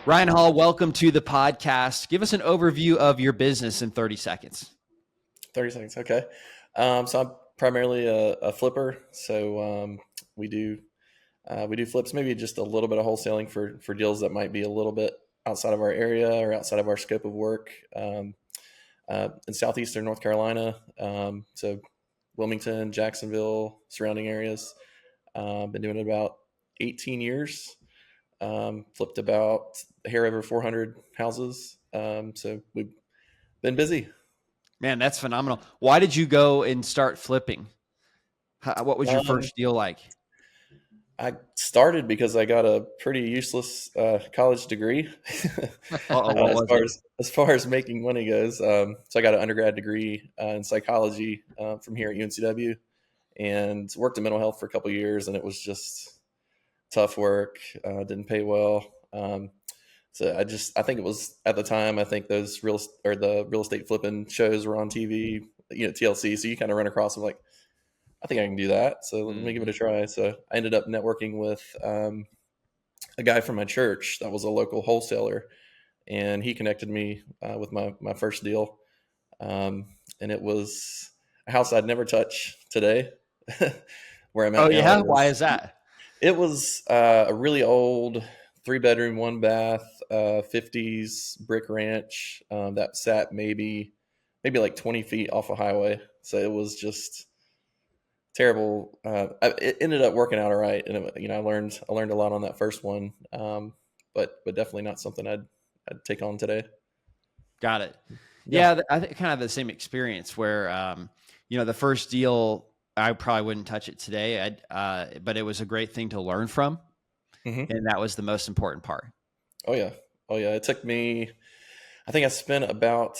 Ryan Hall, welcome to the podcast. Give us an overview of your business in 30 seconds. 30 seconds. Okay. So I'm primarily a flipper. So we do flips, maybe just a little bit of wholesaling for deals that might be a little bit outside of our area or outside of our scope of work. In southeastern North Carolina, so Wilmington, Jacksonville, surrounding areas. Been doing it about 18 years. Flipped about a hair over 400 houses. So we've been busy. Man, that's phenomenal. Why did you go and start flipping? What was your first deal like? I started because I got a pretty useless college degree. As far as making money goes. So I got an undergrad degree in psychology from here at UNCW, and worked in mental health for a couple of years, and it was just tough work. Didn't pay well. So I think it was at the time. I think those the real estate flipping shows were on TV, TLC. So you kind of run across them like, I think I can do that. So let me give it a try. So I ended up networking with a guy from my church that was a local wholesaler, and he connected me with my first deal. And it was a house I'd never touch today, where I'm at. Oh, yeah? Why is that? It was a really old 3-bedroom, 1-bath, 50s brick ranch that sat maybe like 20 feet off a highway. So it was just terrible. It ended up working out all right, and I learned a lot on that first one, but definitely not something I'd take on today. Got it. Yeah, I think kind of the same experience where the first deal, I probably wouldn't touch it today, but it was a great thing to learn from, and that was the most important part. Oh yeah. It took me, I think I spent about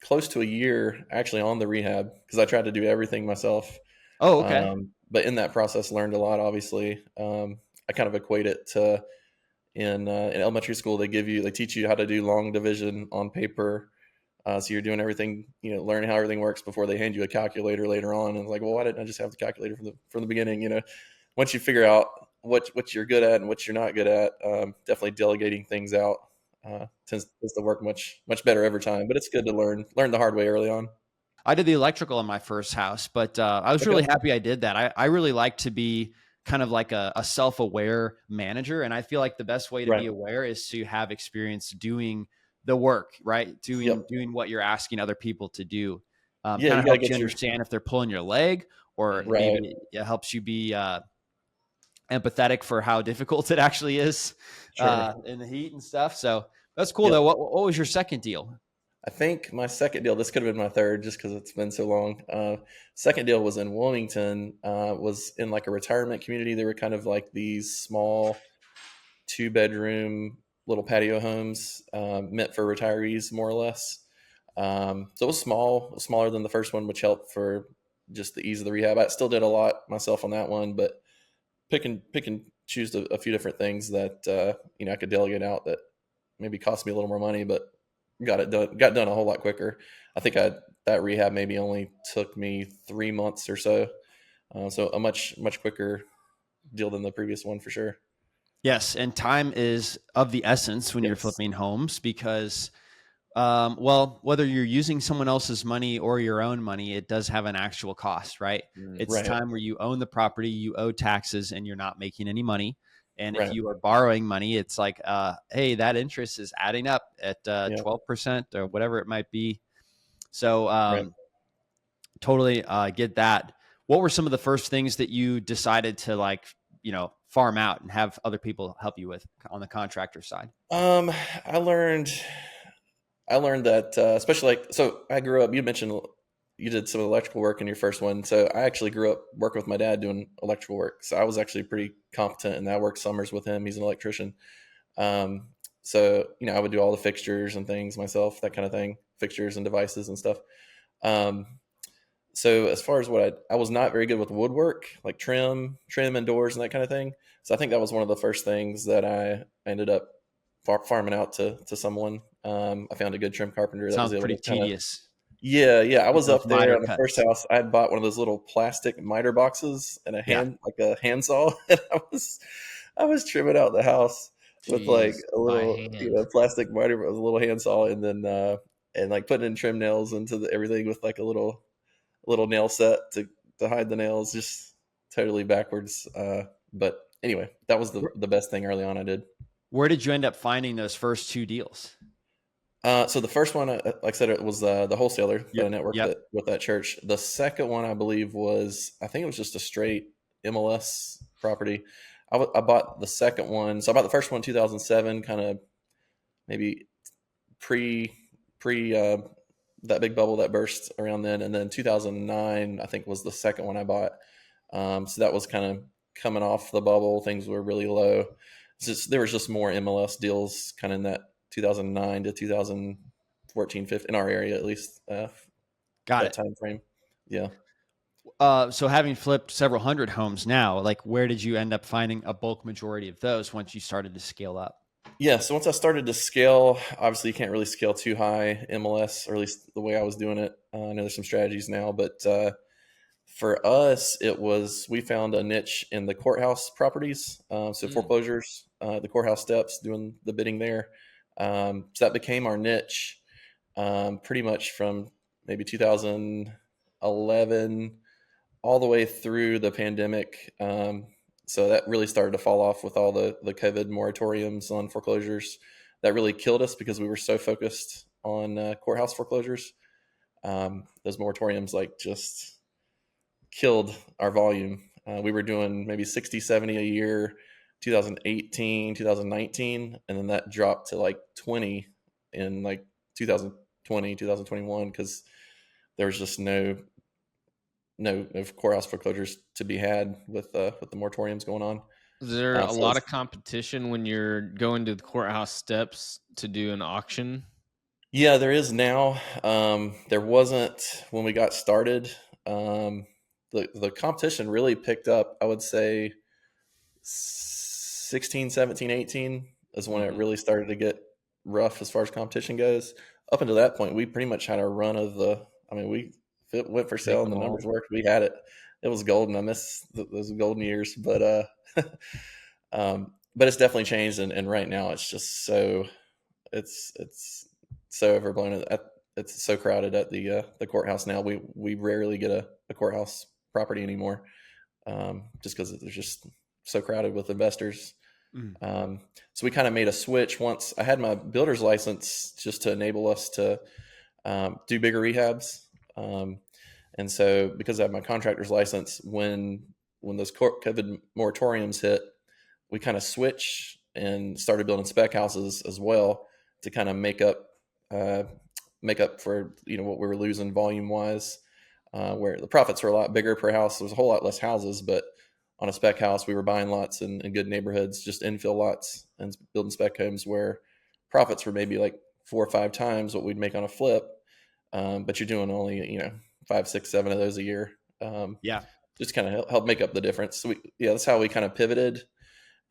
close to a year actually on the rehab, because I tried to do everything myself. Oh, okay. But in that process, learned a lot. Obviously, I kind of equate it to in elementary school. They teach you how to do long division on paper. So you're doing everything, learning how everything works before they hand you a calculator later on. And it's like, well, why didn't I just have the calculator from the beginning? Once you figure out what you're good at and what you're not good at, definitely delegating things out tends to work much better every time. But it's good to learn the hard way early on. I did the electrical in my first house, but I was really happy I did that. I really like to be kind of like a self-aware manager. And I feel like the best way to be aware is to have experience doing the work, right? Doing what you're asking other people to do. Kind of helps you understand if they're pulling your leg, or maybe it helps you be empathetic for how difficult it actually is in the heat and stuff. So that's cool though. What was your second deal? I think my second deal, this could have been my third just because it's been so long. Second deal was in Wilmington, was in like a retirement community. They were kind of like these small 2-bedroom little patio homes meant for retirees, more or less. So it was smaller than the first one, which helped for just the ease of the rehab. I still did a lot myself on that one, but pick and choose a few different things that I could delegate out that maybe cost me a little more money, but got done a whole lot quicker. I think that rehab maybe only took me 3 months or so. So a much quicker deal than the previous one for sure. Yes. And time is of the essence when you're flipping homes, because, whether you're using someone else's money or your own money, it does have an actual cost, right? It's time where you own the property, you owe taxes, and you're not making any money. And if you are borrowing money, it's like, hey, that interest is adding up at 12% or whatever it might be. So totally get that. What were some of the first things that you decided to farm out and have other people help you with on the contractor side? I learned that, especially so I grew up, you mentioned you did some electrical work in your first one. So I actually grew up working with my dad doing electrical work. So I was actually pretty competent, and I worked summers with him. He's an electrician. So, I would do all the fixtures and things myself, that kind of thing, fixtures and devices and stuff. So as far as I was not very good with woodwork, like trim and doors and that kind of thing. So I think that was one of the first things that I ended up farming out to someone. I found a good trim carpenter. Sounds pretty tedious. Yeah. I was up there on the first house. I had bought one of those little plastic miter boxes and like a handsaw, and I was trimming out the house. with like Jeez, a by little, hand. plastic miter with a little handsaw, and then and like putting in trim nails into everything with like a little nail set to hide the nails. Just totally backwards. But anyway, that was Where, the best thing early on I did. where did you end up finding those first two deals? So the first one, like I said, it was the wholesaler that I Yep. networked Yep. with that church. The second one, I believe, I think it was just a straight MLS property. I bought the second one. So I bought the first one in 2007, kind of maybe pre pre that big bubble that burst around then, and then 2009, I think, was the second one I bought. So that was kind of coming off the bubble. Things were really low. There was just more MLS deals kind of in that 2009 to 2014, 15 in our area, at least, Got that it. time frame. Yeah. So having flipped several hundred homes now, like where did you end up finding a bulk majority of those once you started to scale up? Yeah. So once I started to scale, obviously you can't really scale too high MLS, or at least the way I was doing it. I know there's some strategies now, but for us, we found a niche in the courthouse properties. So Mm. foreclosures, the courthouse steps, doing the bidding there. So that became our niche, pretty much from maybe 2011 all the way through the pandemic. So that really started to fall off with all the COVID moratoriums on foreclosures. That really killed us because we were so focused on courthouse foreclosures. Those moratoriums like just killed our volume. We were doing maybe 60, 70 a year, 2018, 2019, and then that dropped to like 20 in like 2020, 2021, because there was just no courthouse foreclosures to be had with the moratoriums going on. Is there a So lot of competition when you're going to the courthouse steps to do an auction? yeah, there is now. There wasn't when we got started. The competition really picked up, I would say 16, 17, 18 is when it Mhm. really started to get rough as far as competition goes. Up until that point, we pretty much had our run of if it went for Hit sale and them the all. numbers worked, we had it. It was golden. I miss those golden years, but it's definitely changed. And right now it's just it's so overblown. It's so crowded at the courthouse now. We rarely get a courthouse property anymore, just because there's just so crowded with investors. Mm. So we kind of made a switch once I had my builder's license, just to enable us to do bigger rehabs. And so because I have my contractor's license, when those COVID moratoriums hit, we kind of switched and started building spec houses as well to kind of uh, make up for what we were losing volume wise, where the profits were a lot bigger per house. There was a whole lot less houses, but on a spec house, we were buying lots in good neighborhoods, just infill lots, and building spec homes where profits were maybe like 4 or 5 times what we'd make on a flip. But you're doing only 5, 6, 7 of those a year. Yeah. Just kind of help make up the difference. So that's how we kind of pivoted.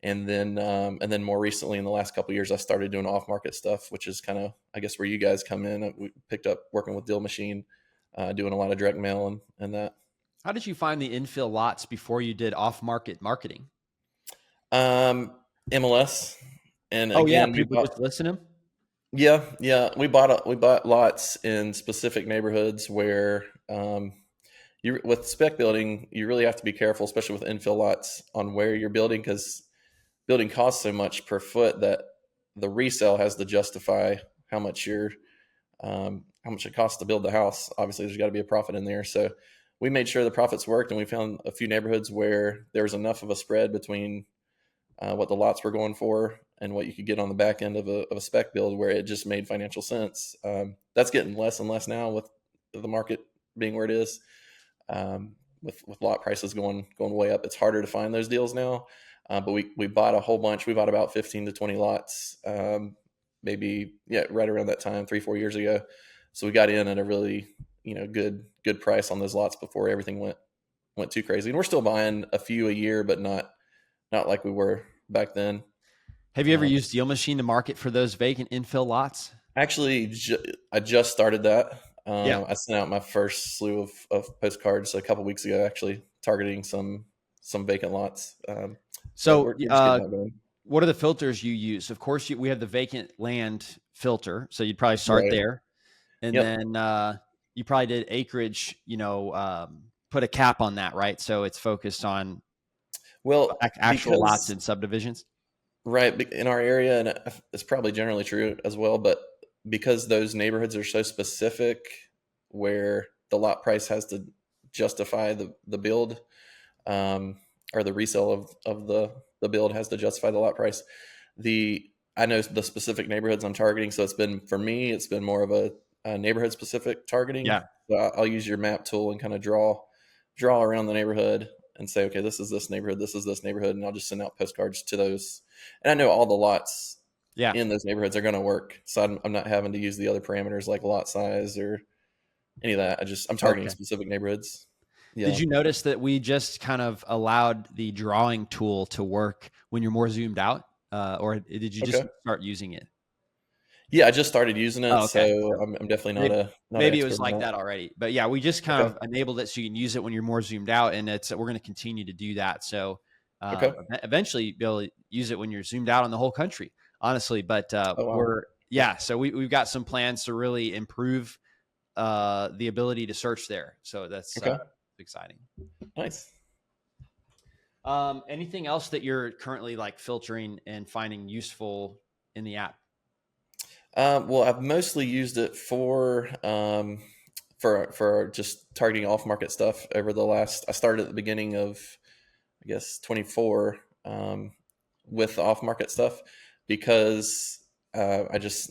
And then more recently, in the last couple of years, I started doing off market stuff, which is kind of, I guess, where you guys come in. We picked up working with DealMachine, doing a lot of direct mail and that. How did you find the infill lots before you did off market marketing? MLS, and Oh yeah, again, we people bought. just listen to them. Yeah, we bought lots in specific neighborhoods where with spec building, you really have to be careful, especially with infill lots, on where you're building, because building costs so much per foot that the resale has to justify how much how much it costs to build the house. Obviously, there's got to be a profit in there. So we made sure the profits worked, and we found a few neighborhoods where there was enough of a spread between what the lots were going for and what you could get on the back end of a spec build, where it just made financial sense. That's getting less and less now with the market being where it is. With lot prices going way up, it's harder to find those deals now. But we bought a whole bunch. We bought about 15 to 20 lots, maybe right around that time, 3-4 years ago. So we got in at a really good price on those lots before everything went too crazy. And we're still buying a few a year, but not like we were back then. Have you ever used DealMachine to market for those vacant infill lots? Actually, I just started that. Yeah. I sent out my first slew of postcards a couple weeks ago, actually targeting some vacant lots. But So we're just getting that going. what are the filters you use? Of course, we have the vacant land filter, so you'd probably start Right. there, and Yep. then you probably did acreage. Put a cap on that, right? So it's focused on Well, actual lots because and subdivisions. right in our area, and it's probably generally true as well, but because those neighborhoods are so specific, where the lot price has to justify the build, or the resale of the build has to justify the lot price. I know the specific neighborhoods I'm targeting, so for me, it's been more of a neighborhood specific targeting. Yeah. So I'll use your map tool and kind of draw around the neighborhood and say, okay, this is this neighborhood, this is this neighborhood, and I'll just send out postcards to those. And I know all the lots Yeah. in those neighborhoods are going to work, so I'm not having to use the other parameters like lot size or any of that. I'm targeting Okay. specific neighborhoods. Yeah. Did you notice that we just kind of allowed the drawing tool to work when you're more zoomed out, or did you just Okay. start using it? Yeah, I just started using it, Oh, so okay. So I'm definitely not maybe, an maybe it expert was in like that. that already, but yeah, we just kind Okay. of enabled it so you can use it when you're more zoomed out, and we're going to continue to do that. So Okay. eventually, be able to use it when you're zoomed out on the whole country, honestly. But Oh wow. so we've got some plans to really improve the ability to search there. So that's Okay. exciting. Nice. Anything else that you're currently like filtering and finding useful in the app? Well, I've mostly used it for just targeting off market stuff over the last. I started at the beginning of, I guess, 24 with the off market stuff because I just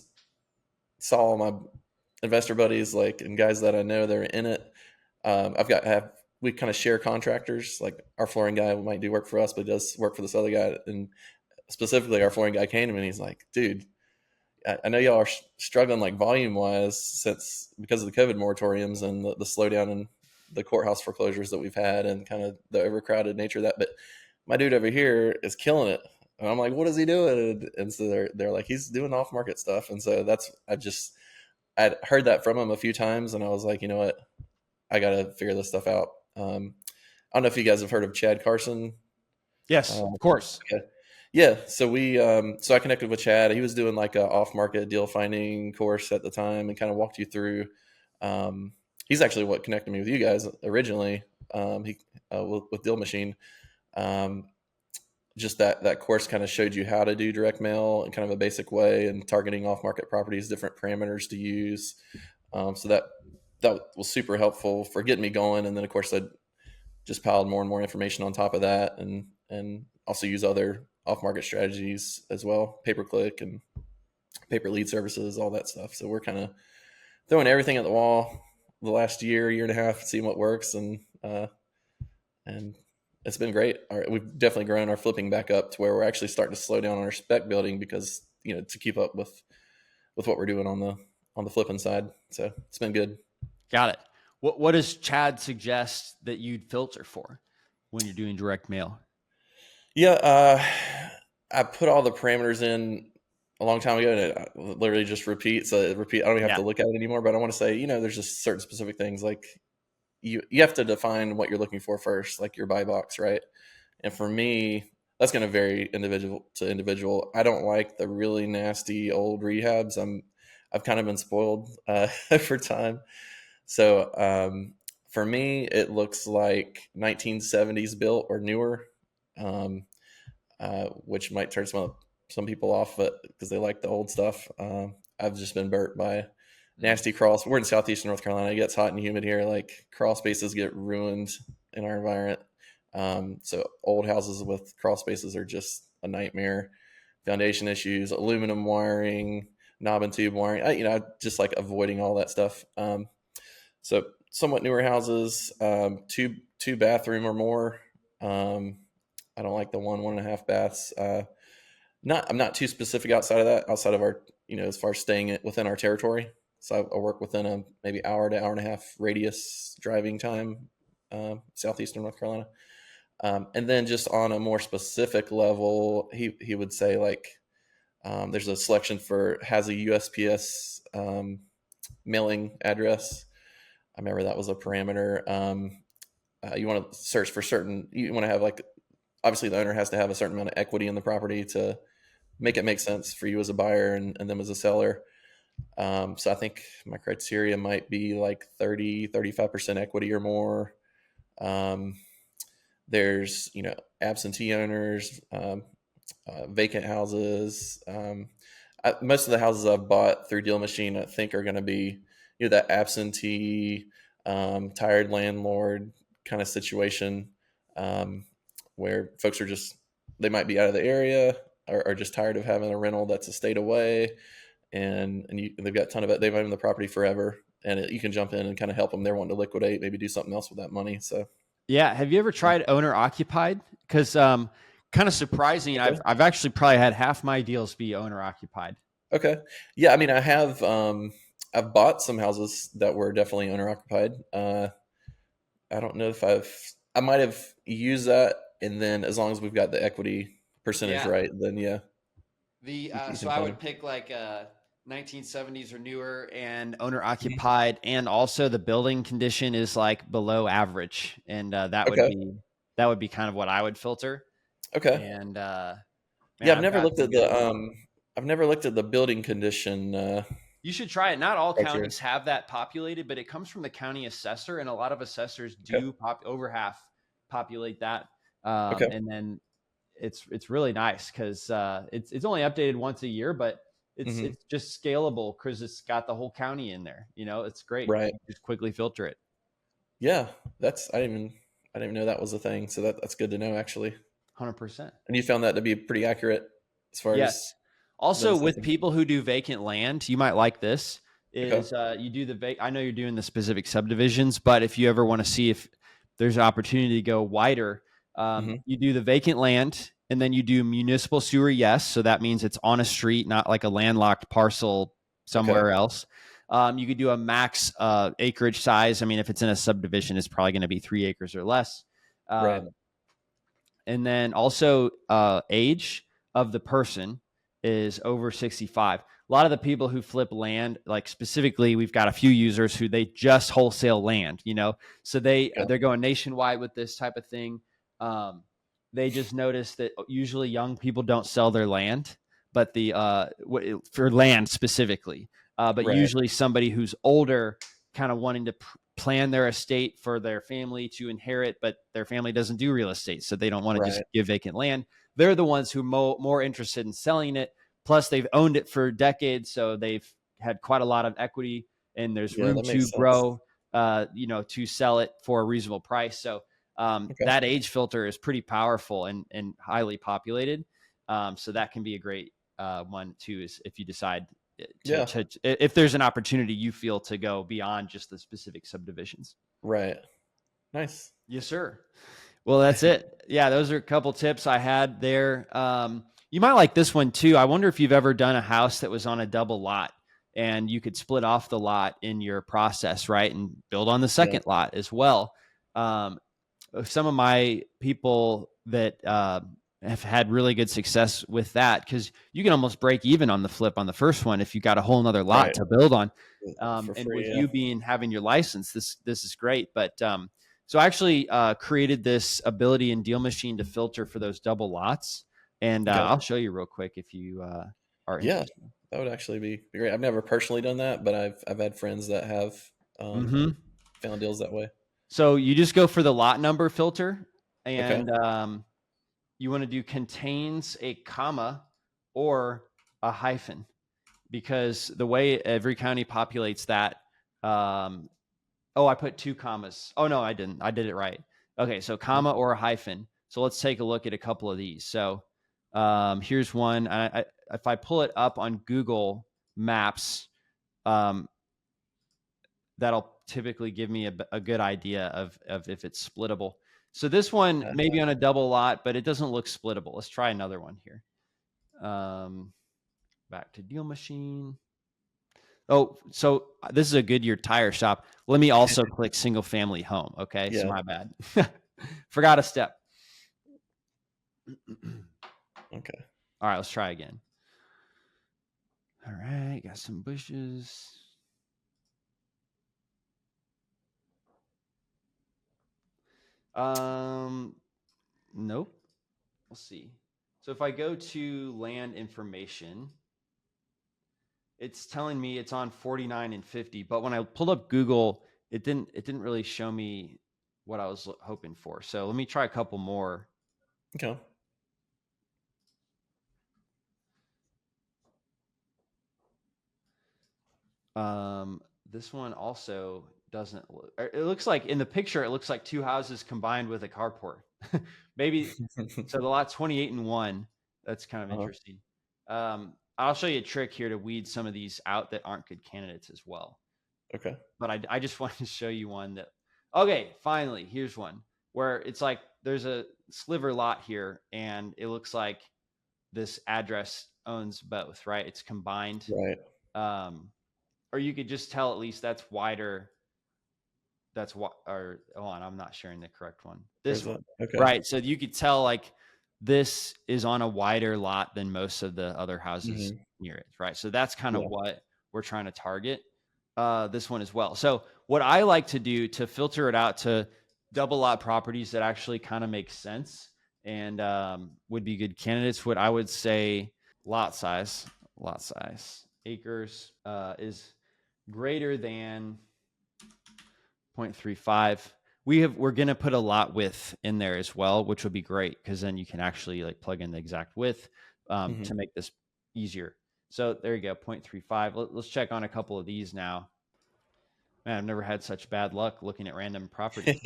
saw my investor buddies and guys that I know that are in it. We kind of share contractors. Like our flooring guy might do work for us, but he does work for this other guy. And specifically, our flooring guy came to me and he's like, "Dude, I know y'all are struggling like volume wise because of the COVID moratoriums and the slowdown in the courthouse foreclosures that we've had and kind of the overcrowded nature of that. But my dude over here is killing it." And I'm like, "What is he doing?" And so they're like, "He's doing off market stuff." And so I'd heard that from him a few times, and I was like, you know what, I got to figure this stuff out. I don't know if you guys have heard of Chad Carson. Yes, of course. Okay. Yeah, so I connected with Chad. He was doing like a off-market deal finding course at the time, and kind of walked you through. He's actually what connected me with you guys originally. With DealMachine, just that course kind of showed you how to do direct mail in kind of a basic way, and targeting off-market properties, different parameters to use. So that was super helpful for getting me going. And then of course I just piled more and more information on top of that, and also use other off-market strategies as well, pay-per-click and pay-per-lead services, all that stuff. So we're kind of throwing everything at the wall the last year and a half, seeing what works, and it's been great. We've definitely grown our flipping back up to where we're actually starting to slow down on our spec building because to keep up with what we're doing on the flipping side. So it's been good. Got it. What does Chad suggest that you'd filter for when you're doing direct mail? Yeah, I put all the parameters in a long time ago, and it literally just repeat. So repeat. I don't even have to look at it anymore. But I want to say, there's just certain specific things like you have to define what you're looking for first, like your buy box, right? And for me, that's going to vary individual to individual. I don't like the really nasty old rehabs. I've kind of been spoiled over time. So for me, it looks like 1970s built or newer, which might turn some people off, but because they like the old stuff. I've just been burnt by nasty crawl. We're in southeastern North Carolina. It gets hot and humid here. Like crawl spaces get ruined in our environment. So old houses with crawl spaces are just a nightmare. Foundation issues, aluminum wiring, knob and tube wiring. I just like avoiding all that stuff. So somewhat newer houses, two bathroom or more. I don't like the 1.5 baths. I'm not too specific outside of that. Outside of our, as far as staying within our territory. So I work within a maybe hour to hour and a half radius driving time, southeastern North Carolina. And then just on a more specific level, he would say there's a selection has a USPS mailing address. I remember that was a parameter. You want to search for certain. You want to have obviously the owner has to have a certain amount of equity in the property to make it make sense for you as a buyer and them as a seller. So I think my criteria might be like 35% equity or more. Um, there's, absentee owners, vacant houses. Most of the houses I've bought through DealMachine, I think, are going to be that absentee, tired landlord kind of situation, um, where folks are they might be out of the area or just tired of having a rental that's a state away, and they've got a ton of it. They've owned the property forever, and you can jump in and kind of help them. They're wanting to liquidate, maybe do something else with that money. So Yeah. Have you ever tried owner occupied? Because kind of surprising. okay. I've actually probably had half my deals be owner occupied. Okay. Yeah, I mean, I have I've bought some houses that were definitely owner occupied. I don't know if I might have used that, and then as long as we've got the equity percentage Yeah. right, then yeah, The you so can I find would them. pick like 1970s or newer and owner Mhm. occupied, and also the building condition is like below average, and Okay. that would be kind of what I would filter. Okay. And man, Yeah, I've got some good ones. I've never looked at the building condition You should try it. Not all criteria. counties have that populated, but it comes from the county assessor, and a lot of assessors Okay. do over half populate that. Okay. And then it's really nice because it's only updated once a year, but Hmm. it's just scalable because it's got the whole county in there. It's great. Right. You just quickly filter it. Yeah, I didn't even know that was a thing. So that's good to know actually. 100%. And you found that to be pretty accurate as far as Yes. the Also, with assessing. people who do vacant land, you might like this. Okay. Is you do I know you're doing the specific subdivisions, but if you ever want to see if there's an opportunity to go wider, Hmm. you do the vacant land, and then you do municipal sewer. Yes, so that means it's on a street, not like a landlocked parcel Okay. somewhere else. You could do a max acreage size. I mean, if it's in a subdivision, it's probably going to be 3 acres or less. Right. Um, and then also age of the person is over 65. A lot of the people who flip land, like specifically, we've got a few users who they just wholesale land, so Okay. they're going nationwide with this type of thing. They just noticed that usually young people don't sell their land, but for land specifically, but Right. usually somebody who's older, kind of wanting to plan their estate for their family to inherit, but their family doesn't do real estate, so they don't want to just Right. give vacant land. They're the ones who more interested in selling it. Plus, they've owned it for decades, so they've had quite a lot of equity, and there's Yeah, room that to makes sense. grow. To sell it for a reasonable price. So Okay. that age filter is pretty powerful and highly populated. So that can be a great one too, is if you decide Yeah. if there's an opportunity you feel to go beyond just the specific subdivisions. Right. Nice. Yes, sir. Well, that's it. Yeah, those are a couple tips I had there. You might like this one too. I wonder if you've ever done a house that was on a double lot and you could split off the lot in your process, right? And build on the Yeah. second lot as well. Um, some of my people that have had really good success with that, because you can almost break even on the flip on the first one if you got a whole nother lot Right. to build on. For And free. with Yeah. you having your license, this is great. But so I actually created this ability in DealMachine to filter for those double lots, and Okay. I'll show you real quick if you are Yeah. interested. That would actually be great. I've never personally done that, but I've had friends that have um, Mm-hmm. found deals that way. So you just go for the lot number filter, Okay. and you want to do contains a comma or a hyphen, because the way every county populates that. I put two commas. Oh no, I didn't. I did it right. Okay, so Mhm. comma or a hyphen. So let's take a look at a couple of these. So here's one. If I pull it up on Google Maps, um, that'll typically give me a good idea of if it's splittable. So this one may be on a double lot, but it doesn't look splittable. Let's try another one here. Back to DealMachine. Oh, so this is a Goodyear tire shop. Let me also click single family home. Okay, so Yeah. my bad. Forgot a step. Okay. All right, let's try again. All right, got some bushes. Nope. let's see. So if I go to land information, it's telling me it's on 49 and 50. But when I pulled up Google, it didn't really show me what I was hoping for. So let me try a couple more. Okay. This one also doesn't look, it looks like in the picture, it looks like two houses combined with a carport. Maybe. So the lot 28 and 1, that's kind of interesting. I'll show you a trick here to weed some of these out that aren't good candidates as well. Okay. But I just wanted to show you one that, okay, finally, here's one where it's like there's a sliver lot here and it looks like this address owns both, right? It's combined. Right. Or you could just tell at least that's wider. That's what, or hold on, I'm not sharing the correct one. This one. Okay. Right. So you could tell like this is on a wider lot than most of the other houses near it. Right. So that's kind of what we're trying to target this one as well. So what I like to do to filter it out to double lot properties that actually kind of make sense and would be good candidates, what I would say lot size, acres is greater than 0.35. We're going to put a lot width in there as well, which would be great because then you can actually like plug in the exact width to make this easier. So there you go, 0.35. Let's check on a couple of these now. Man, I've never had such bad luck looking at random properties.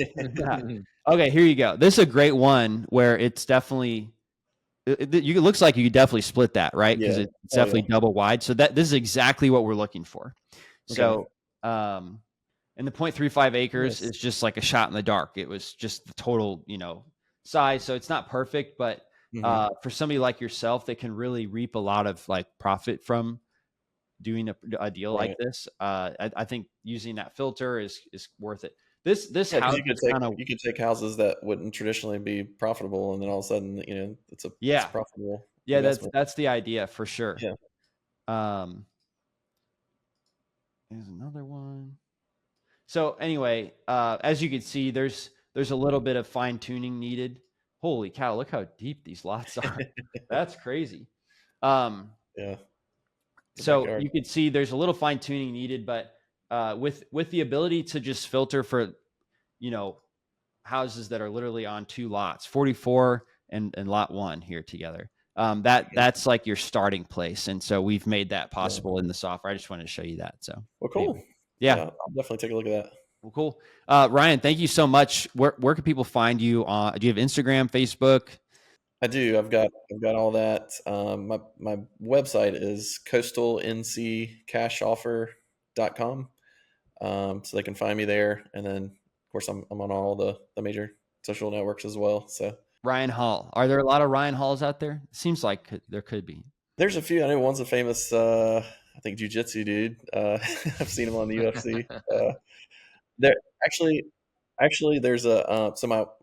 Okay, here you go. This is a great one where it's definitely, it looks like you could definitely split that, right? Because it's definitely double wide. So this is exactly what we're looking for. So, and the 0.35 acres is just like a shot in the dark. It was just the total, size. So it's not perfect, but for somebody like yourself that can really reap a lot of like profit from doing a deal like this, I think using that filter is worth it. This house you could take houses that wouldn't traditionally be profitable, and then all of a sudden, it's profitable. Yeah, investment. That's the idea for sure. Yeah. There's another one. So anyway, as you can see, there's a little bit of fine tuning needed. Holy cow! Look how deep these lots are. That's crazy. Yeah. So you can see there's a little fine tuning needed, but with the ability to just filter for, houses that are literally on two lots, 44 and lot 1 here together. That's like your starting place. And so we've made that possible in the software. I just wanted to show you that. So cool. Anyway. Yeah, I'll definitely take a look at that. Well, cool. Ryan, thank you so much. Where can people find you on? Do you have Instagram, Facebook? I do. I've got all that. My website is coastalncashoffer.com. So they can find me there. And then of course I'm on all the major social networks as well. So Ryan Hall. Are there a lot of Ryan Halls out there? It seems like there could be. There's a few. I know one's a famous I think jiu-jitsu dude. I've seen him on the UFC. There actually there's a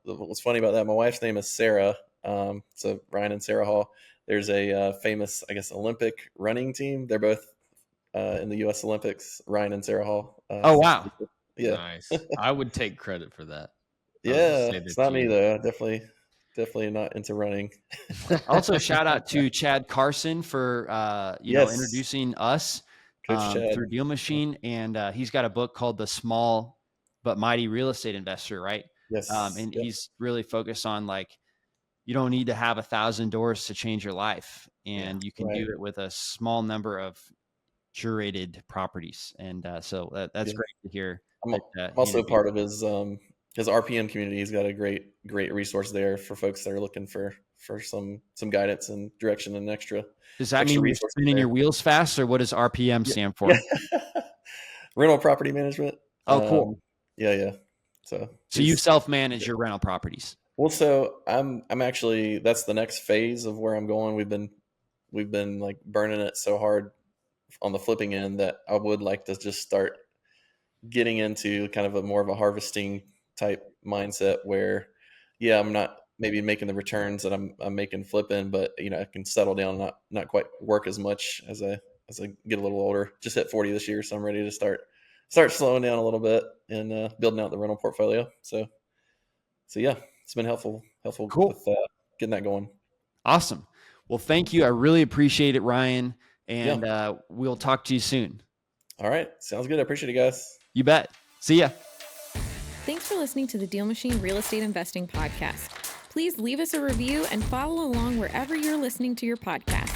what's funny about that, my wife's name is Sarah. So Ryan and Sarah Hall. There's a famous, I guess, Olympic running team. They're both in the U.S. Olympics. Ryan and Sarah Hall. Oh wow! Yeah, nice. I would take credit for that. Yeah, it's not me though. Definitely not into running. Also, shout out to Chad Carson for introducing us through DealMachine, and he's got a book called The Small but Mighty Real Estate Investor, right? Yes, and he's really focused on like you don't need to have 1,000 doors to change your life, and you can do it with a small number of curated properties, and so that's great to hear. I'm also part of his RPM community. He's got a great resource there for folks that are looking for some guidance and direction and extra. Does that mean you're spinning your wheels fast, or what does RPM stand for? Rental property management. Oh, cool. Yeah. So you self-manage your rental properties. Well, so I'm actually, that's the next phase of where I'm going. We've been like burning it so hard on the flipping end that I would like to just start getting into kind of a more of a harvesting type mindset where, I'm not maybe making the returns that I'm making flipping, but I can settle down, not quite work as much as I get a little older. Just hit 40 this year, so I'm ready to start slowing down a little bit and building out the rental portfolio. So yeah, it's been helpful cool. with getting that going. Awesome. Well, thank you. I really appreciate it, Ryan. And we'll talk to you soon. All right. Sounds good. I appreciate it, guys. You bet. See ya. Thanks for listening to the DealMachine Real Estate Investing Podcast. Please leave us a review and follow along wherever you're listening to your podcast.